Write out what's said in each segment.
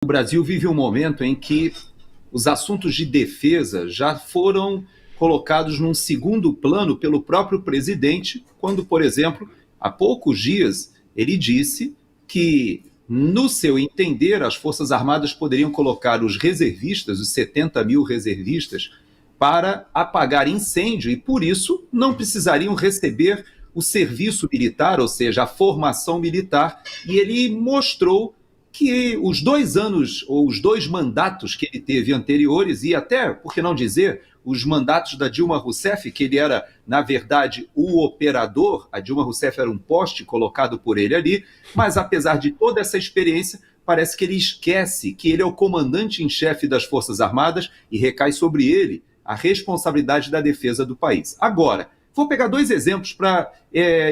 O Brasil vive um momento em que os assuntos de defesa já foram colocados num segundo plano pelo próprio presidente, quando, por exemplo, há poucos dias ele disse que, no seu entender, as Forças Armadas poderiam colocar os reservistas, os 70 mil reservistas, para apagar incêndio e, por isso, não precisariam receber o serviço militar, ou seja, a formação militar, e ele mostrou que os 2 anos, ou os 2 mandatos que ele teve anteriores, e até, por que não dizer, os mandatos da Dilma Rousseff, que ele era, na verdade, o operador, a Dilma Rousseff era um poste colocado por ele ali, mas apesar de toda essa experiência, parece que ele esquece que ele é o comandante em chefe das Forças Armadas e recai sobre ele a responsabilidade da defesa do país. Agora, vou pegar 2 exemplos para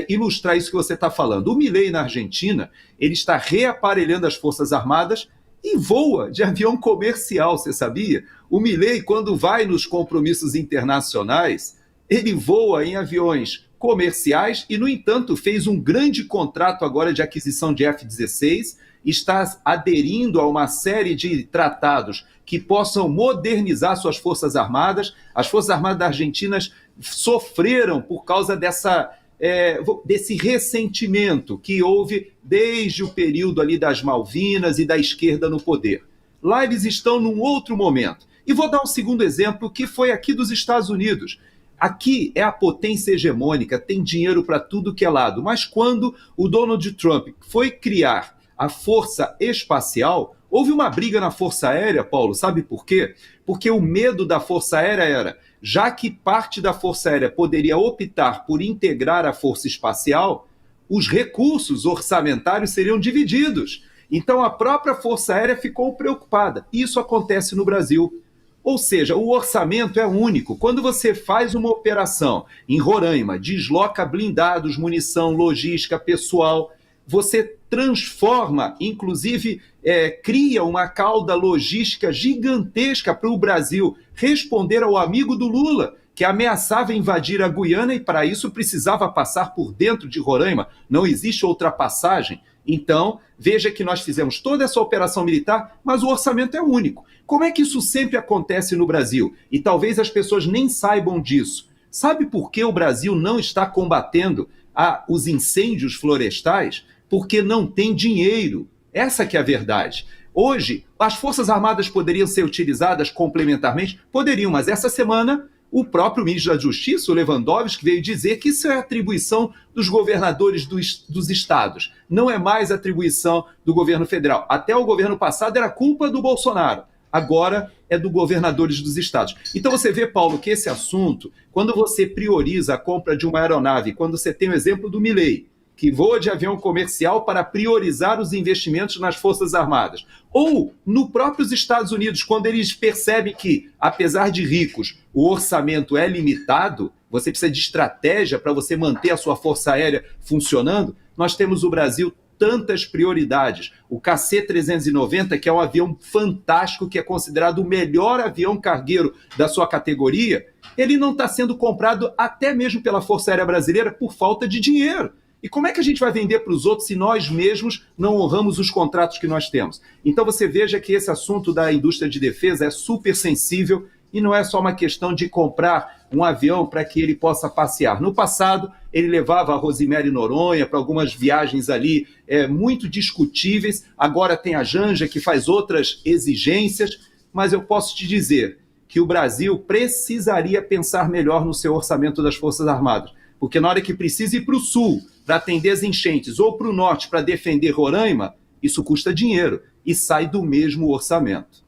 ilustrar isso que você está falando. O Milei, na Argentina, ele está reaparelhando as Forças Armadas e voa de avião comercial, você sabia? O Milei, quando vai nos compromissos internacionais, ele voa em aviões comerciais e, no entanto, fez um grande contrato agora de aquisição de F-16, está aderindo a uma série de tratados que possam modernizar suas Forças Armadas. As Forças Armadas da Argentina sofreram por causa desse ressentimento que houve desde o período ali das Malvinas e da esquerda no poder. Lá eles estão num outro momento. E vou dar um segundo exemplo, que foi aqui dos Estados Unidos. Aqui é a potência hegemônica, tem dinheiro para tudo que é lado. Mas quando o Donald Trump foi criar a Força Espacial, houve uma briga na Força Aérea, Paulo, sabe por quê? Porque o medo da Força Aérea era, já que parte da Força Aérea poderia optar por integrar a Força Espacial, os recursos orçamentários seriam divididos. Então a própria Força Aérea ficou preocupada. Isso acontece no Brasil. Ou seja, o orçamento é único. Quando você faz uma operação em Roraima, desloca blindados, munição, logística, pessoal, você transforma, inclusive cria uma cauda logística gigantesca para o Brasil responder ao amigo do Lula, que ameaçava invadir a Guiana e para isso precisava passar por dentro de Roraima. Não existe outra passagem. Então, veja que nós fizemos toda essa operação militar, mas o orçamento é único. Como é que isso sempre acontece no Brasil? E talvez as pessoas nem saibam disso. Sabe por que o Brasil não está combatendo os incêndios florestais? Porque não tem dinheiro. Essa que é a verdade. Hoje, as Forças Armadas poderiam ser utilizadas complementarmente? Poderiam, mas essa semana o próprio ministro da Justiça, o Lewandowski, veio dizer que isso é atribuição dos governadores dos estados. Não é mais atribuição do governo federal. Até o governo passado era culpa do Bolsonaro. Agora é dos governadores dos estados. Então você vê, Paulo, que esse assunto, quando você prioriza a compra de uma aeronave, quando você tem o exemplo do Milei, que voa de avião comercial para priorizar os investimentos nas Forças Armadas. Ou no próprios Estados Unidos, quando eles percebem que, apesar de ricos, o orçamento é limitado, você precisa de estratégia para você manter a sua Força Aérea funcionando, nós temos no Brasil tantas prioridades. O KC-390, que é um avião fantástico, que é considerado o melhor avião cargueiro da sua categoria, ele não está sendo comprado até mesmo pela Força Aérea Brasileira por falta de dinheiro. E como é que a gente vai vender para os outros se nós mesmos não honramos os contratos que nós temos? Então você veja que esse assunto da indústria de defesa é super sensível e não é só uma questão de comprar um avião para que ele possa passear. No passado, ele levava a Rosemary Noronha para algumas viagens ali muito discutíveis. Agora tem a Janja, que faz outras exigências. Mas eu posso te dizer que o Brasil precisaria pensar melhor no seu orçamento das Forças Armadas. Porque na hora que precisa ir para o sul para atender as enchentes ou para o norte para defender Roraima, isso custa dinheiro e sai do mesmo orçamento.